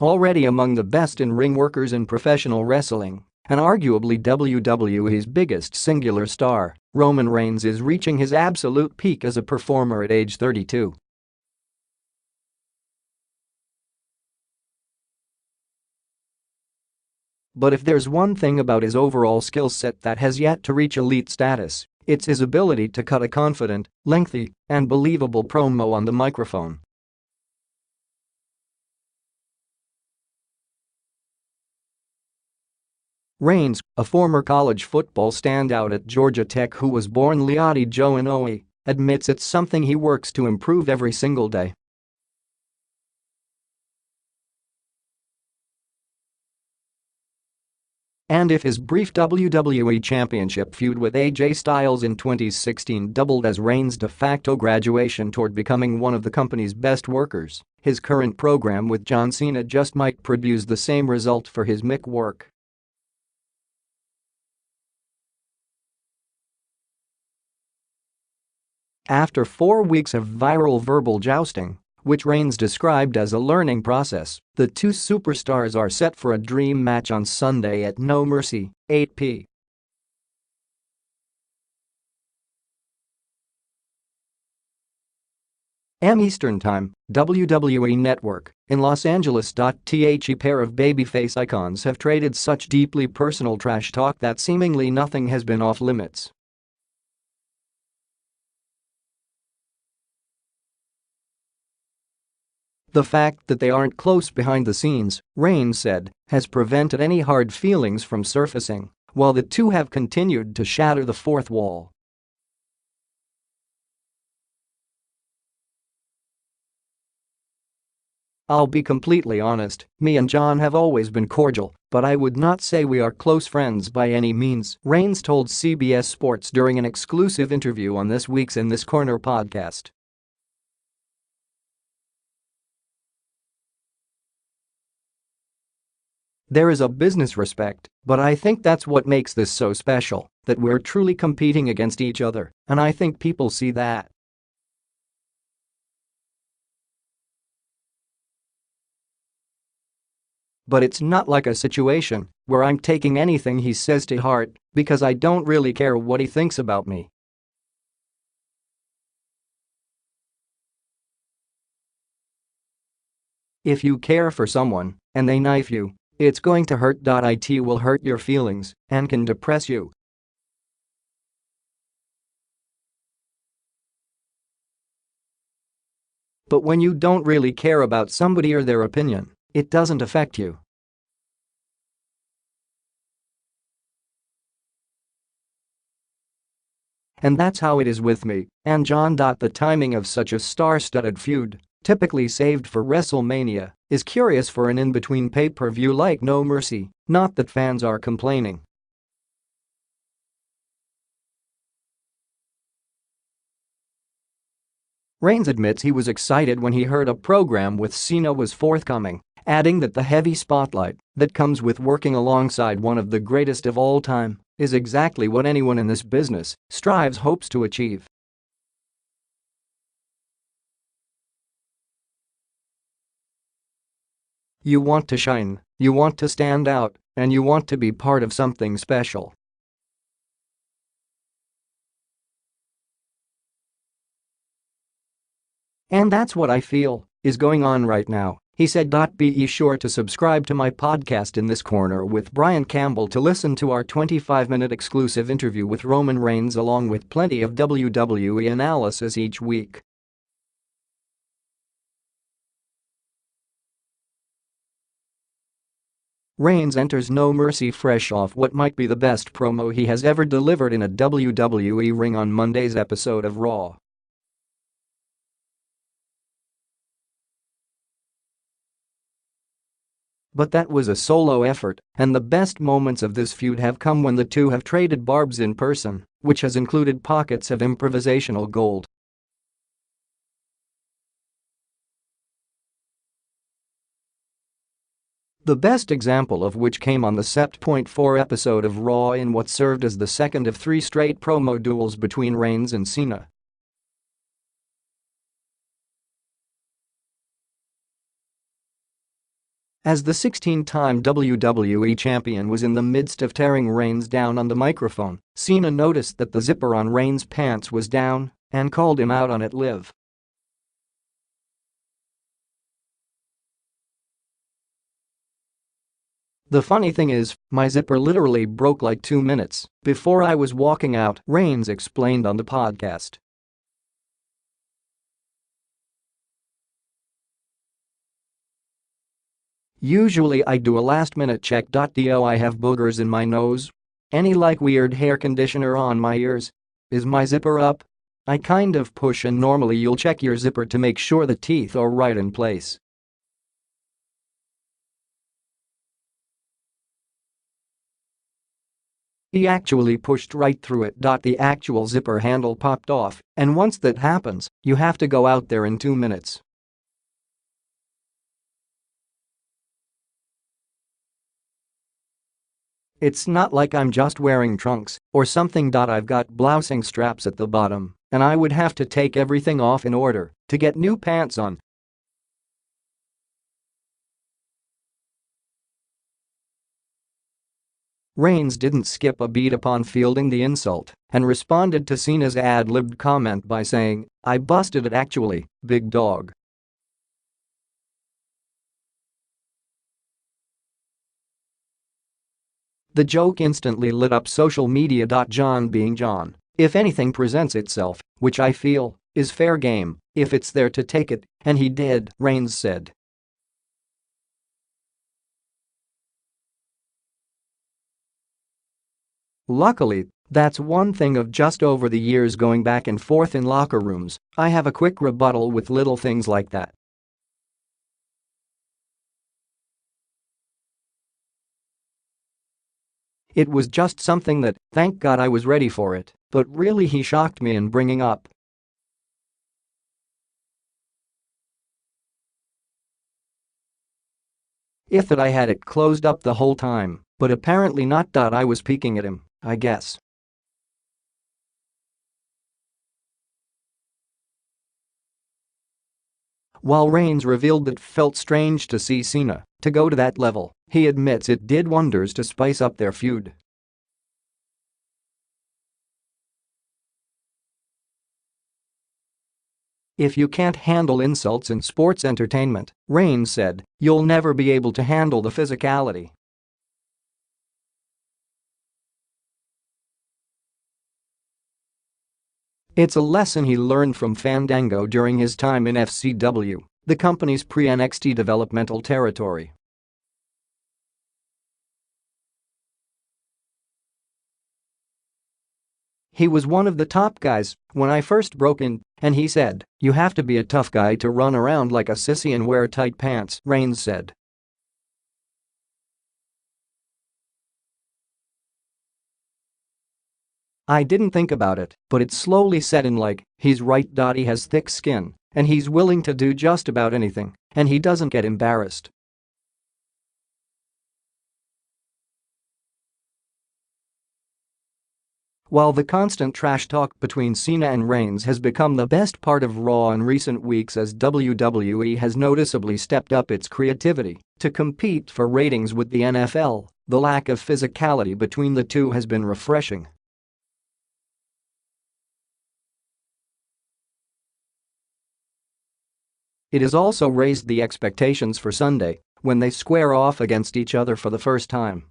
already among the best in-ring workers in professional wrestling, and arguably WWE's biggest singular star, Roman Reigns is reaching his absolute peak as a performer at age 32. But if there's one thing about his overall skill set that has yet to reach elite status, it's his ability to cut a confident, lengthy, and believable promo on the microphone. Reigns, a former college football standout at Georgia Tech who was born Leotti Joe Inoue, admits it's something he works to improve every single day. And if his brief WWE Championship feud with AJ Styles in 2016 doubled as Reigns' de facto graduation toward becoming one of the company's best workers, his current program with John Cena just might produce the same result for his mic work. After 4 weeks of viral verbal jousting, which Reigns described as a learning process, the two superstars are set for a dream match on Sunday at No Mercy, 8 p.m. Eastern Time, WWE Network, in Los Angeles. A pair of babyface icons have traded such deeply personal trash talk that seemingly nothing has been off limits. The fact that they aren't close behind the scenes, Reigns said, has prevented any hard feelings from surfacing, while the two have continued to shatter the fourth wall. "I'll be completely honest, me and John have always been cordial, but I would not say we are close friends by any means," Reigns told CBS Sports during an exclusive interview on this week's In This Corner podcast. "There is a business respect, but I think that's what makes this so special, that we're truly competing against each other, and I think people see that." "But it's not like a situation where I'm taking anything he says to heart, because I don't really care what he thinks about me." "If you care for someone and they knife you, it's going to hurt. It will hurt your feelings and can depress you." But when you don't really care about somebody or their opinion, it doesn't affect you. And that's how it is with me and John. The timing of such a star-studded feud, typically saved for WrestleMania, is curious for an in-between pay-per-view like No Mercy, not that fans are complaining. Reigns admits he was excited when he heard a program with Cena was forthcoming, adding that the heavy spotlight that comes with working alongside one of the greatest of all time is exactly what anyone in this business hopes to achieve. "You want to shine, you want to stand out, and you want to be part of something special. And that's what I feel is going on right now," he said. Be sure to subscribe to my podcast In This Corner with Brian Campbell to listen to our 25-minute exclusive interview with Roman Reigns along with plenty of WWE analysis each week. Reigns enters No Mercy fresh off what might be the best promo he has ever delivered in a WWE ring on Monday's episode of Raw. But that was a solo effort, and the best moments of this feud have come when the two have traded barbs in person, which has included pockets of improvisational gold. The best example of which came on the Sept.4 episode of Raw in what served as the second of 3 straight promo duels between Reigns and Cena. As the 16-time WWE champion was in the midst of tearing Reigns down on the microphone, Cena noticed that the zipper on Reigns' pants was down and called him out on it live. "The funny thing is, my zipper literally broke like 2 minutes before I was walking out," Reigns explained on the podcast. "Usually I do a last-minute check. Do I have boogers in my nose? Any like weird hair conditioner on my ears? Is my zipper up? I kind of push and normally you'll check your zipper to make sure the teeth are right in place." He actually pushed right through it. The actual zipper handle popped off, and once that happens, you have to go out there in 2 minutes. "It's not like I'm just wearing trunks or something. I've got blousing straps at the bottom, and I would have to take everything off in order to get new pants on." Reigns didn't skip a beat upon fielding the insult and responded to Cena's ad-libbed comment by saying, "I busted it actually, big dog." The joke instantly lit up social media. John being John, if anything presents itself, which I feel is fair game, if it's there to take it, and he did, Reigns said. "Luckily, that's one thing of just over the years going back and forth in locker rooms, I have a quick rebuttal with little things like that." "It was just something that, thank God I was ready for it, but really he shocked me in bringing up." "If that I had it closed up the whole time, but apparently not. I was peeking at him, I guess." While Reigns revealed that felt strange to see Cena to go to that level, he admits it did wonders to spice up their feud. "If you can't handle insults in sports entertainment," Reigns said, "you'll never be able to handle the physicality." It's a lesson he learned from Fandango during his time in FCW, the company's pre-NXT developmental territory. "He was one of the top guys when I first broke in, and he said, you have to be a tough guy to run around like a sissy and wear tight pants," Reigns said. "I didn't think about it, but it slowly set in like, he's right. He has thick skin, and he's willing to do just about anything, and he doesn't get embarrassed." While the constant trash talk between Cena and Reigns has become the best part of Raw in recent weeks as WWE has noticeably stepped up its creativity to compete for ratings with the NFL, the lack of physicality between the two has been refreshing. It has also raised the expectations for Sunday, when they square off against each other for the first time.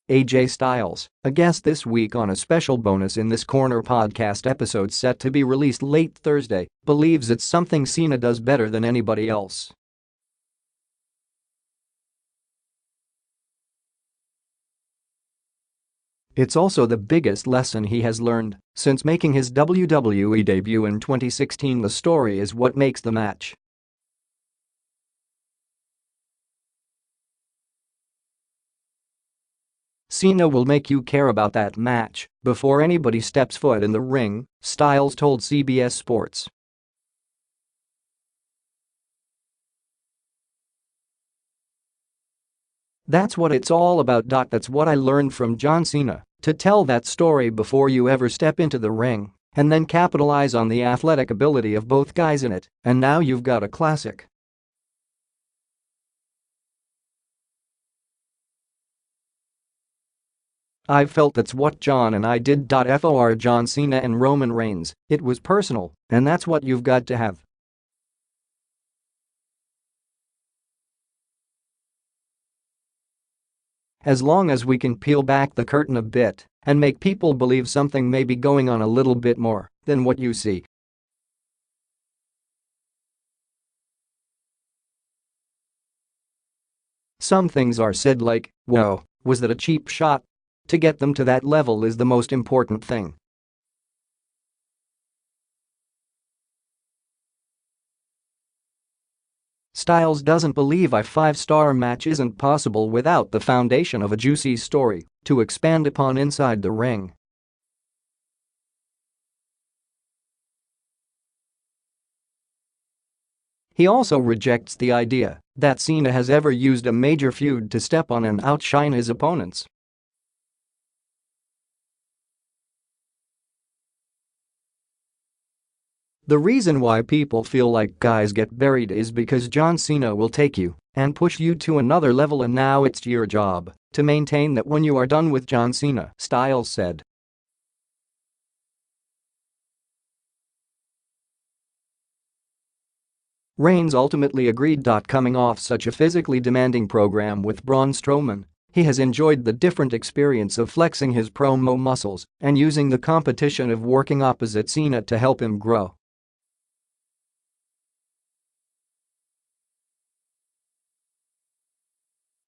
AJ Styles, a guest this week on a special bonus in this Corner podcast episode set to be released late Thursday, believes it's something Cena does better than anybody else. It's also the biggest lesson he has learned since making his WWE debut in 2016. The story is what makes the match. "Cena will make you care about that match before anybody steps foot in the ring," Styles told CBS Sports. "That's what it's all about. That's what I learned from John Cena, to tell that story before you ever step into the ring, and then capitalize on the athletic ability of both guys in it, and now you've got a classic. I've felt that's what John and I did. For John Cena and Roman Reigns, it was personal, and that's what you've got to have. As long as we can peel back the curtain a bit and make people believe something may be going on a little bit more than what you see. Some things are said like, "Whoa, was that a cheap shot?" To get them to that level is the most important thing. Styles doesn't believe a five-star match isn't possible without the foundation of a juicy story to expand upon inside the ring. He also rejects the idea that Cena has ever used a major feud to step on and outshine his opponents. The reason why people feel like guys get buried is because John Cena will take you and push you to another level, and now it's your job to maintain that when you are done with John Cena, Styles said. Reigns ultimately agreed. Coming off such a physically demanding program with Braun Strowman, he has enjoyed the different experience of flexing his promo muscles and using the competition of working opposite Cena to help him grow.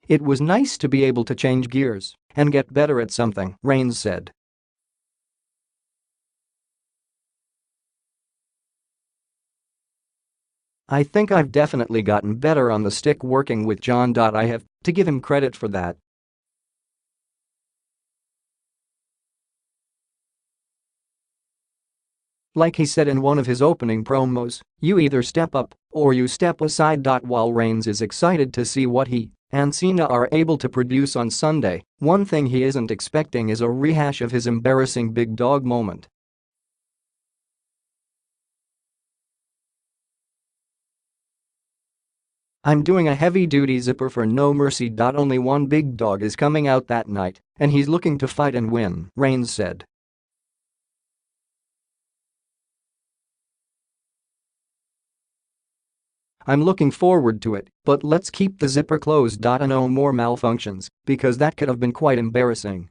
It was nice to be able to change gears and get better at something, Reigns said. I think I've definitely gotten better on the stick working with John. I have to give him credit for that. Like he said in one of his opening promos, you either step up or you step aside. While Reigns is excited to see what he and Cena are able to produce on Sunday, one thing he isn't expecting is a rehash of his embarrassing big dog moment. I'm doing a heavy-duty zipper for No Mercy. Only one big dog is coming out that night, and he's looking to fight and win, Reigns said. I'm looking forward to it, but let's keep the zipper closed. No more malfunctions, because that could have been quite embarrassing.